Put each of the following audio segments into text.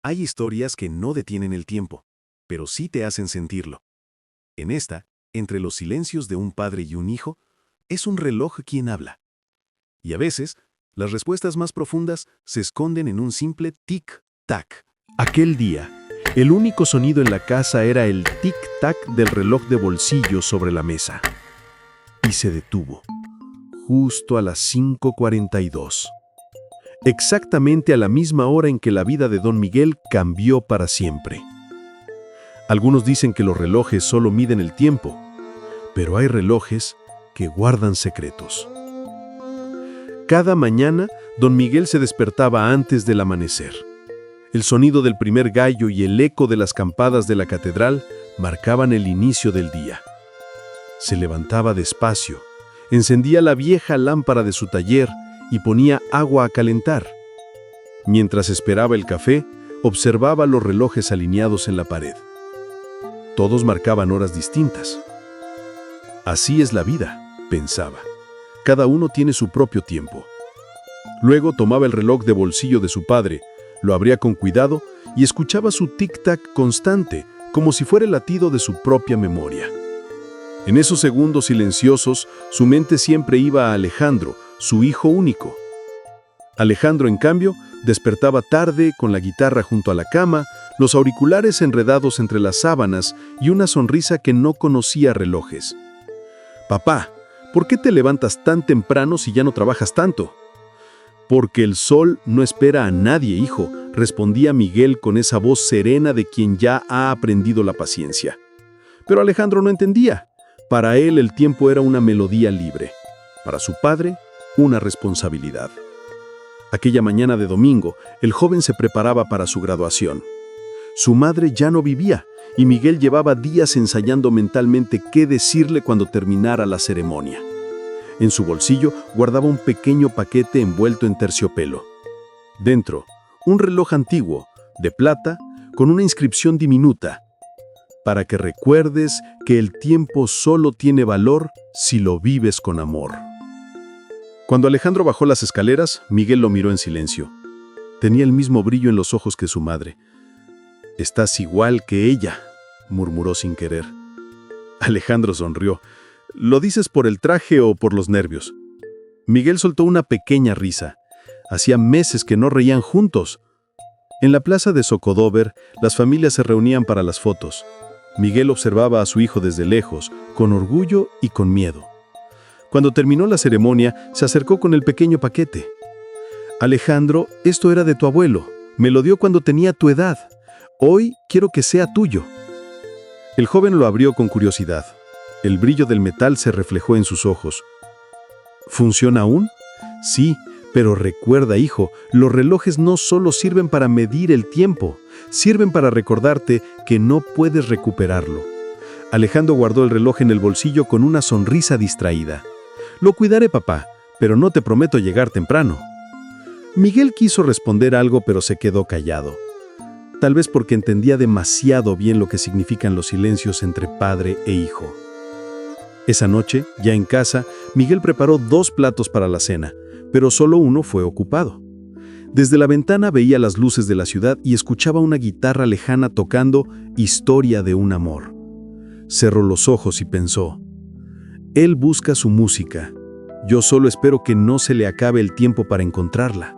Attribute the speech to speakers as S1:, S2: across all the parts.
S1: Hay historias que no detienen el tiempo, pero sí te hacen sentirlo. En esta, entre los silencios de un padre y un hijo, es un reloj quien habla. Y a veces, las respuestas más profundas se esconden en un simple tic-tac. Aquel día, el único sonido en la casa era el tic-tac del reloj de bolsillo sobre la mesa. Y se detuvo, justo a las 5:42. Exactamente a la misma hora en que la vida de Don Miguel cambió para siempre. Algunos dicen que los relojes solo miden el tiempo, pero hay relojes que guardan secretos. Cada mañana, Don Miguel se despertaba antes del amanecer. El sonido del primer gallo y el eco de las campanas de la catedral marcaban el inicio del día. Se levantaba despacio, encendía la vieja lámpara de su taller y ponía agua a calentar. Mientras esperaba el café, observaba los relojes alineados en la pared. Todos marcaban horas distintas. Así es la vida, pensaba. Cada uno tiene su propio tiempo. Luego tomaba el reloj de bolsillo de su padre, lo abría con cuidado y escuchaba su tic-tac constante, como si fuera el latido de su propia memoria. En esos segundos silenciosos, su mente siempre iba a Alejandro, su hijo único. Alejandro, en cambio, despertaba tarde con la guitarra junto a la cama, los auriculares enredados entre las sábanas y una sonrisa que no conocía relojes. «Papá, ¿por qué te levantas tan temprano si ya no trabajas tanto?» «Porque el sol no espera a nadie, hijo», respondía Miguel con esa voz serena de quien ya ha aprendido la paciencia. Pero Alejandro no entendía. Para él el tiempo era una melodía libre. Para su padre, una responsabilidad. Aquella mañana de domingo, el joven se preparaba para su graduación. Su madre ya no vivía, y Miguel llevaba días ensayando mentalmente qué decirle cuando terminara la ceremonia. En su bolsillo guardaba un pequeño paquete envuelto en terciopelo. Dentro, un reloj antiguo, de plata, con una inscripción diminuta: «Para que recuerdes que el tiempo solo tiene valor si lo vives con amor». Cuando Alejandro bajó las escaleras, Miguel lo miró en silencio. Tenía el mismo brillo en los ojos que su madre. «Estás igual que ella», murmuró sin querer. Alejandro sonrió. «¿Lo dices por el traje o por los nervios?» Miguel soltó una pequeña risa. Hacía meses que no reían juntos. En la plaza de Zocodover, las familias se reunían para las fotos. Miguel observaba a su hijo desde lejos, con orgullo y con miedo. Cuando terminó la ceremonia, se acercó con el pequeño paquete. «Alejandro, esto era de tu abuelo. Me lo dio cuando tenía tu edad. Hoy quiero que sea tuyo». El joven lo abrió con curiosidad. El brillo del metal se reflejó en sus ojos. «¿Funciona aún?» «Sí, pero recuerda, hijo, los relojes no solo sirven para medir el tiempo, sirven para recordarte que no puedes recuperarlo». Alejandro guardó el reloj en el bolsillo con una sonrisa distraída. «Lo cuidaré, papá, pero no te prometo llegar temprano». Miguel quiso responder algo, pero se quedó callado. Tal vez porque entendía demasiado bien lo que significan los silencios entre padre e hijo. Esa noche, ya en casa, Miguel preparó 2 platos para la cena, pero solo uno fue ocupado. Desde la ventana veía las luces de la ciudad y escuchaba una guitarra lejana tocando Historia de un amor. Cerró los ojos y pensó: «Él busca su música. Yo solo espero que no se le acabe el tiempo para encontrarla».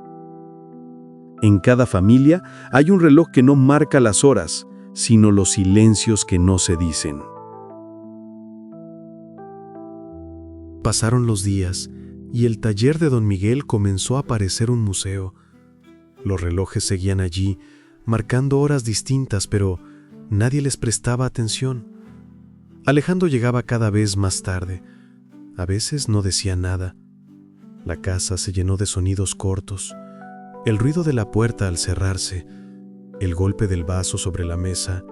S1: En cada familia hay un reloj que no marca las horas, sino los silencios que no se dicen. Pasaron los días y el taller de Don Miguel comenzó a parecer un museo. Los relojes seguían allí, marcando horas distintas, pero nadie les prestaba atención. Alejandro llegaba cada vez más tarde. A veces no decía nada. La casa se llenó de sonidos cortos. El ruido de la puerta al cerrarse, el golpe del vaso sobre la mesa,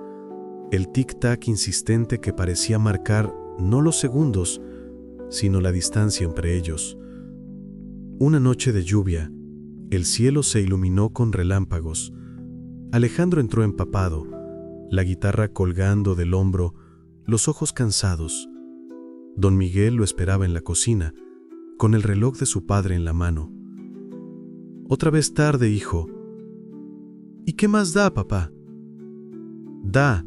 S1: el tic-tac insistente que parecía marcar no los segundos, sino la distancia entre ellos. Una noche de lluvia, el cielo se iluminó con relámpagos. Alejandro entró empapado, la guitarra colgando del hombro, los ojos cansados. Don Miguel lo esperaba en la cocina, con el reloj de su padre en la mano. «Otra vez tarde, hijo».
S2: ¿Y qué más da, papá? Da,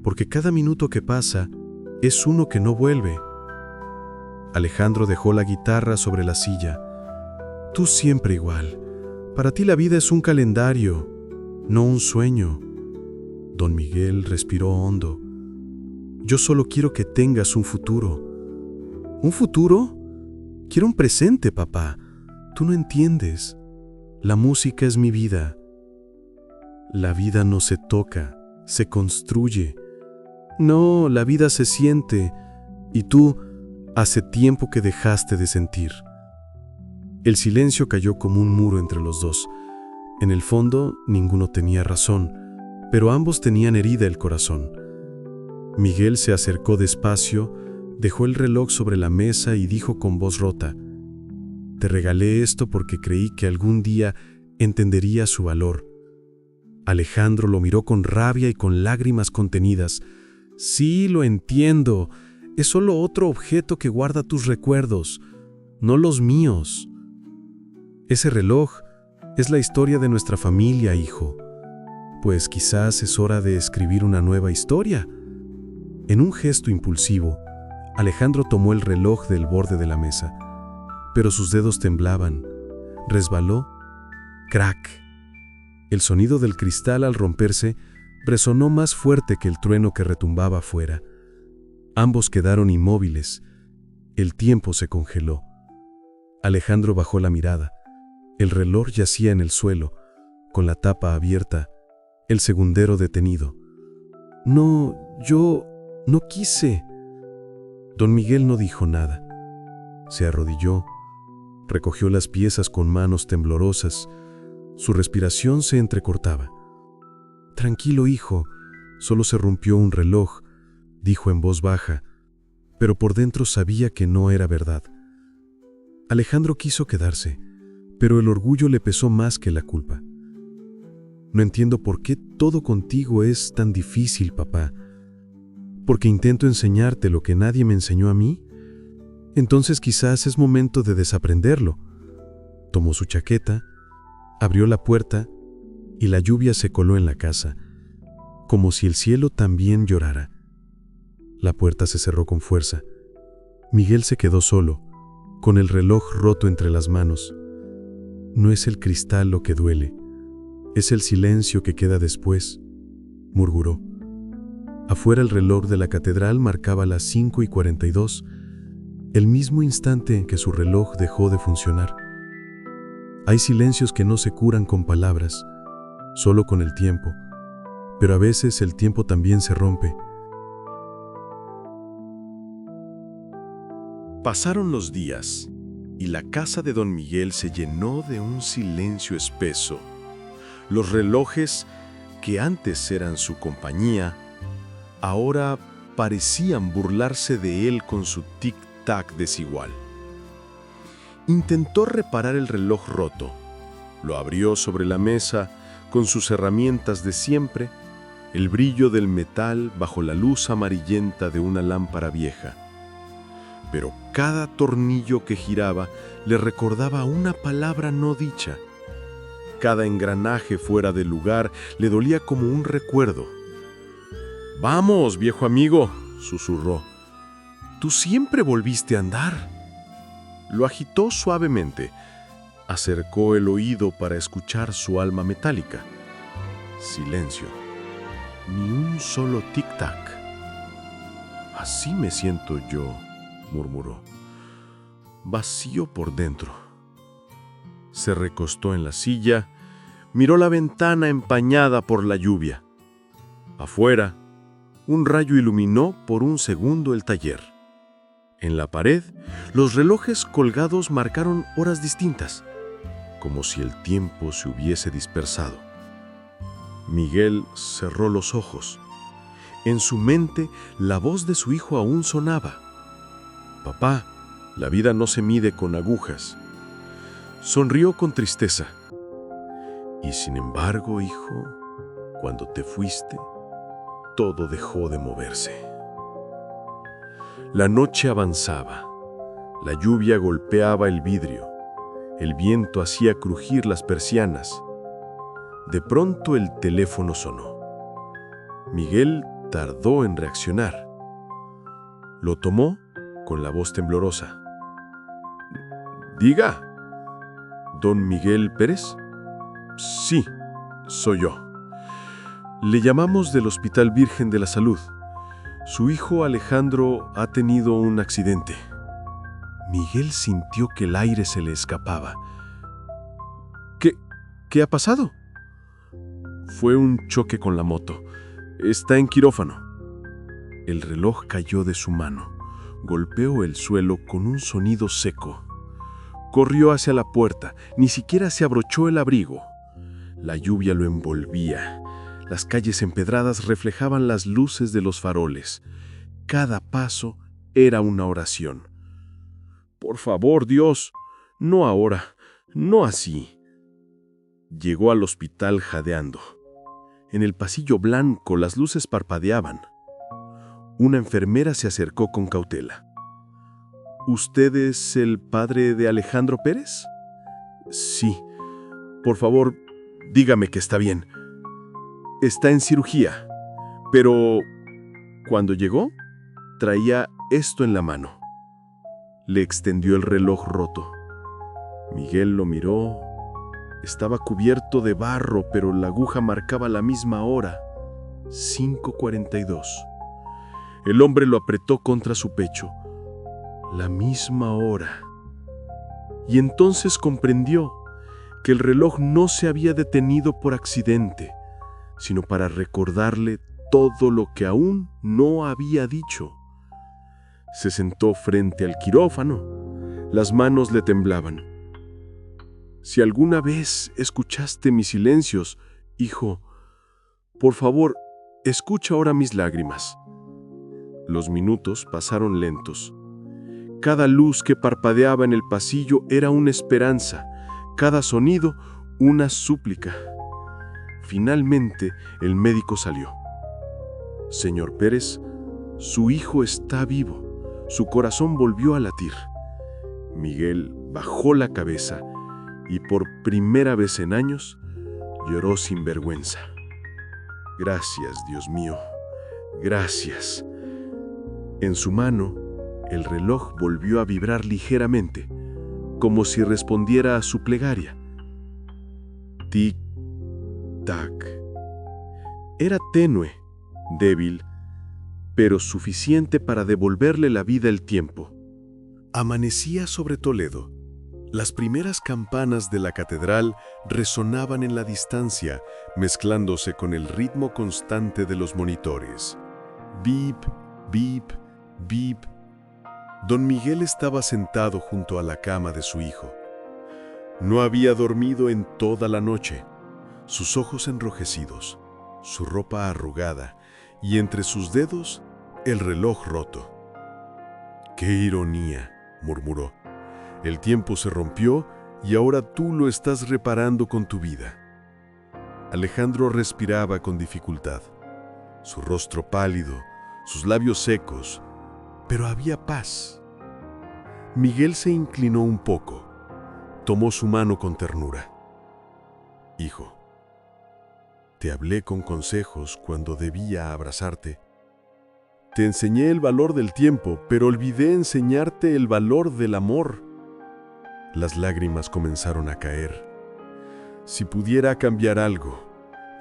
S2: porque cada minuto que pasa es uno que no vuelve. Alejandro dejó la guitarra sobre la silla. Tú siempre igual. Para ti la vida es un calendario, no un sueño. Don Miguel respiró hondo. Yo solo quiero que tengas un futuro. ¿Un futuro? Quiero un presente, papá. Tú no entiendes. La música es mi vida. La vida no se toca, se construye. No, la vida se siente. Y tú, hace tiempo que dejaste de sentir. El silencio cayó como un muro entre los dos. En el fondo, ninguno tenía razón, pero ambos tenían herida el corazón. Miguel se acercó despacio, dejó el reloj sobre la mesa y dijo con voz rota: «Te regalé esto porque creí que algún día entendería su valor». Alejandro lo miró con rabia y con lágrimas contenidas. «Sí, lo entiendo. Es solo otro objeto que guarda tus recuerdos, no los míos. Ese reloj es la historia de nuestra familia, hijo. Pues quizás es hora de escribir una nueva historia». En un gesto impulsivo, Alejandro tomó el reloj del borde de la mesa, pero sus dedos temblaban. Resbaló. ¡Crack! El sonido del cristal al romperse resonó más fuerte que el trueno que retumbaba afuera. Ambos quedaron inmóviles. El tiempo se congeló. Alejandro bajó la mirada. El reloj yacía en el suelo, con la tapa abierta, el segundero detenido. «No, yo no quise». Don Miguel no dijo nada. Se arrodilló, recogió las piezas con manos temblorosas. Su respiración se entrecortaba. «Tranquilo, hijo, solo se rompió un reloj», dijo en voz baja, pero por dentro sabía que no era verdad. Alejandro quiso quedarse, pero el orgullo le pesó más que la culpa. «No entiendo por qué todo contigo es tan difícil, papá. ¿Porque intento enseñarte lo que nadie me enseñó a mí? Entonces quizás es momento de desaprenderlo». Tomó su chaqueta, abrió la puerta y la lluvia se coló en la casa, como si el cielo también llorara. La puerta se cerró con fuerza. Miguel se quedó solo, con el reloj roto entre las manos. «No es el cristal lo que duele, es el silencio que queda después», murmuró. Afuera el reloj de la catedral marcaba las 5:42, el mismo instante en que su reloj dejó de funcionar. Hay silencios que no se curan con palabras, solo con el tiempo, pero a veces el tiempo también se rompe.
S1: Pasaron los días y la casa de don Miguel se llenó de un silencio espeso. Los relojes, que antes eran su compañía, ahora parecían burlarse de él con su tic-tac desigual. Intentó reparar el reloj roto. Lo abrió sobre la mesa con sus herramientas de siempre, el brillo del metal bajo la luz amarillenta de una lámpara vieja. Pero cada tornillo que giraba le recordaba una palabra no dicha. Cada engranaje fuera de lugar le dolía como un recuerdo. «Vamos, viejo amigo», susurró. «Tú siempre volviste a andar». Lo agitó suavemente. Acercó el oído para escuchar su alma metálica. Silencio. Ni un solo tic-tac. «Así me siento yo», murmuró. «Vacío por dentro». Se recostó en la silla, miró la ventana empañada por la lluvia. Afuera, un rayo iluminó por un segundo el taller. En la pared, los relojes colgados marcaron horas distintas, como si el tiempo se hubiese dispersado. Miguel cerró los ojos. En su mente, la voz de su hijo aún sonaba. «Papá, la vida no se mide con agujas». Sonrió con tristeza. «Y sin embargo, hijo, cuando te fuiste, todo dejó de moverse». La noche avanzaba. La lluvia golpeaba el vidrio. El viento hacía crujir las persianas.
S2: De pronto el teléfono sonó. Miguel tardó en reaccionar. Lo tomó con la voz temblorosa. «Diga, ¿don Miguel Pérez?» «Sí, soy yo. Le llamamos del Hospital Virgen de la Salud. Su hijo Alejandro ha tenido un accidente». Miguel sintió que el aire se le escapaba. ¿Qué ha pasado? «Fue un choque con la moto. Está en quirófano». El reloj cayó de su mano. Golpeó el suelo con un sonido seco. Corrió hacia la puerta. Ni siquiera se abrochó el abrigo. La lluvia lo envolvía. Las calles empedradas reflejaban las luces de los faroles. Cada paso era una oración. «Por favor, Dios, no ahora, no así». Llegó al hospital jadeando. En el pasillo blanco las luces parpadeaban. Una enfermera se acercó con cautela. «¿Usted es el padre de Alejandro Pérez?» «Sí. Por favor, dígame que está bien. Está en cirugía». Pero cuando llegó, traía esto en la mano. Le extendió el reloj roto. Miguel lo miró. Estaba cubierto de barro, pero la aguja marcaba la misma hora, 5:42. El hombre lo apretó contra su pecho. La misma hora. Y entonces comprendió que el reloj no se había detenido por accidente, sino para recordarle todo lo que aún no había dicho. Se sentó frente al quirófano. Las manos le temblaban. «Si alguna vez escuchaste mis silencios, hijo, por favor, escucha ahora mis lágrimas». Los minutos pasaron lentos. Cada luz que parpadeaba en el pasillo era una esperanza, cada sonido una súplica. Finalmente, el médico salió. «Señor Pérez, su hijo está vivo». Su corazón volvió a latir. Miguel bajó la cabeza y por primera vez en años lloró sin vergüenza. «Gracias, Dios mío, gracias». En su mano, el reloj volvió a vibrar ligeramente, como si respondiera a su plegaria. Tic-tac. Era tenue, débil, pero suficiente para devolverle la vida el tiempo. Amanecía sobre Toledo. Las primeras campanas de la catedral resonaban en la distancia, mezclándose con el ritmo constante de los monitores. Bip, bip, bip. Don Miguel estaba sentado junto a la cama de su hijo. No había dormido en toda la noche. Sus ojos enrojecidos, su ropa arrugada y entre sus dedos el reloj roto. «Qué ironía», murmuró. «El tiempo se rompió y ahora tú lo estás reparando con tu vida». Alejandro respiraba con dificultad. Su rostro pálido, sus labios secos, pero había paz. Miguel se inclinó un poco. Tomó su mano con ternura. «Hijo, te hablé con consejos cuando debía abrazarte. Te enseñé el valor del tiempo, pero olvidé enseñarte el valor del amor». Las lágrimas comenzaron a caer. «Si pudiera cambiar algo,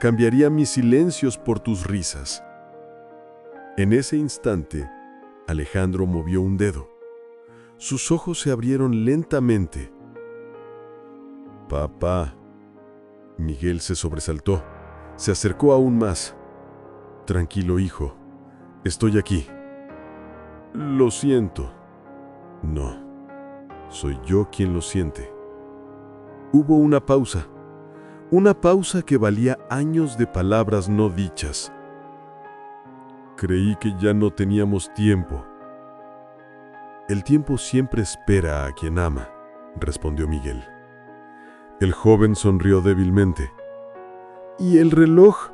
S2: cambiaría mis silencios por tus risas». En ese instante, Alejandro movió un dedo. Sus ojos se abrieron lentamente. «Papá». Miguel se sobresaltó. Se acercó aún más. «Tranquilo, hijo. Estoy aquí». «Lo siento». «No, soy yo quien lo siente». Hubo una pausa que valía años de palabras no dichas. «Creí que ya no teníamos tiempo». «El tiempo siempre espera a quien ama», respondió Miguel. El joven sonrió débilmente. «¿Y el reloj?»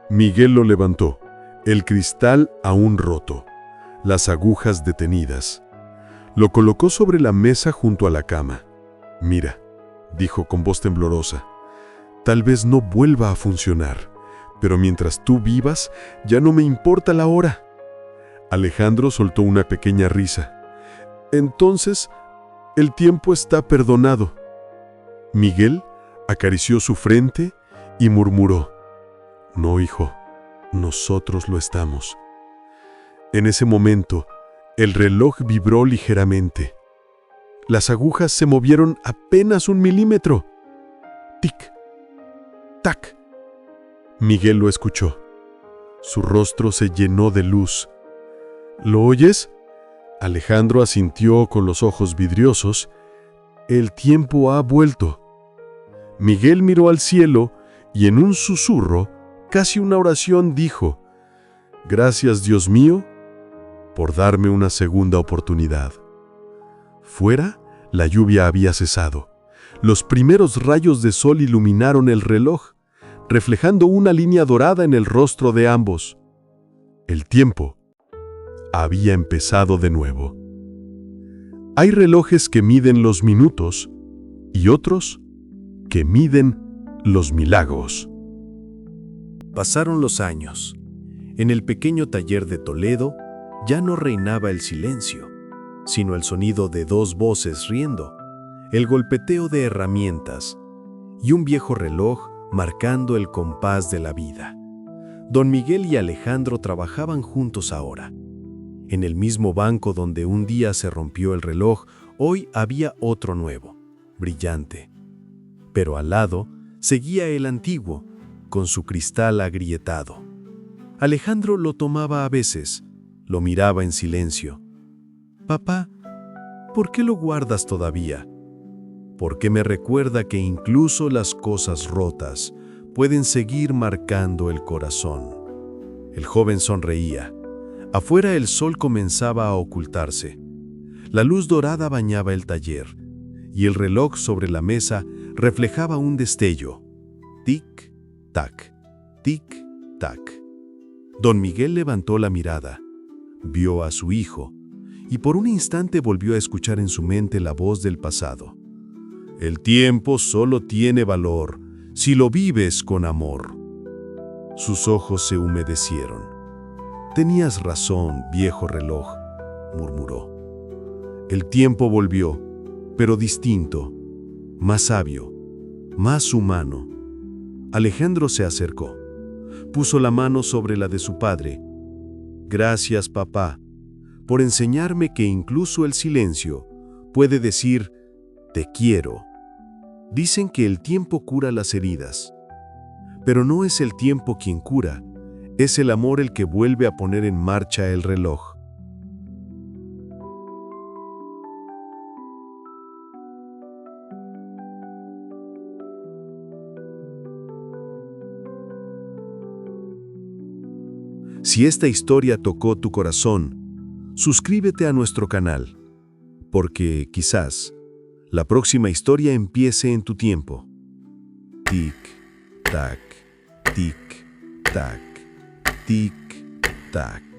S2: Miguel lo levantó. El cristal aún roto, las agujas detenidas. Lo colocó sobre la mesa junto a la cama. «Mira», dijo con voz temblorosa, Tal vez no vuelva a funcionar, pero mientras tú vivas, ya no me importa la hora. Alejandro soltó una pequeña risa. Entonces, el tiempo está perdonado. Miguel acarició su frente y murmuró: No, hijo, nosotros lo estamos. En ese momento, el reloj vibró ligeramente. Las agujas se movieron apenas 1 milímetro. Tic, tac. Miguel lo escuchó. Su rostro se llenó de luz. ¿Lo oyes? Alejandro asintió con los ojos vidriosos. El tiempo ha vuelto. Miguel miró al cielo y en un susurro, casi una oración, dijo: Gracias, Dios mío, por darme una segunda oportunidad. Fuera, la lluvia había cesado. Los primeros rayos de sol iluminaron el reloj, reflejando una línea dorada en el rostro de ambos. El tiempo había empezado de nuevo. Hay relojes que miden los minutos y otros que miden los milagros.
S1: Pasaron los años. En el pequeño taller de Toledo ya no reinaba el silencio, sino el sonido de 2 voces riendo, el golpeteo de herramientas y un viejo reloj marcando el compás de la vida. Don Miguel y Alejandro trabajaban juntos ahora. En el mismo banco donde un día se rompió el reloj, hoy había otro nuevo, brillante. Pero al lado seguía el antiguo, con su cristal agrietado. Alejandro lo tomaba a veces, lo miraba en silencio. «Papá, ¿por qué lo guardas todavía?» «Porque me recuerda que incluso las cosas rotas pueden seguir marcando el corazón». El joven sonreía. Afuera el sol comenzaba a ocultarse. La luz dorada bañaba el taller, y el reloj sobre la mesa reflejaba un destello. Tic-tac, tic-tac. Don Miguel levantó la mirada, vio a su hijo, y por un instante volvió a escuchar en su mente la voz del pasado. «El tiempo solo tiene valor si lo vives con amor». Sus ojos se humedecieron. «Tenías razón, viejo reloj», murmuró. El tiempo volvió, pero distinto, más sabio, más humano. Alejandro se acercó. Puso la mano sobre la de su padre. «Gracias, papá, por enseñarme que incluso el silencio puede decir te quiero». Dicen que el tiempo cura las heridas, pero no es el tiempo quien cura, es el amor el que vuelve a poner en marcha el reloj. Si esta historia tocó tu corazón, suscríbete a nuestro canal, porque quizás la próxima historia empiece en tu tiempo. Tic-tac, tic-tac, tic-tac.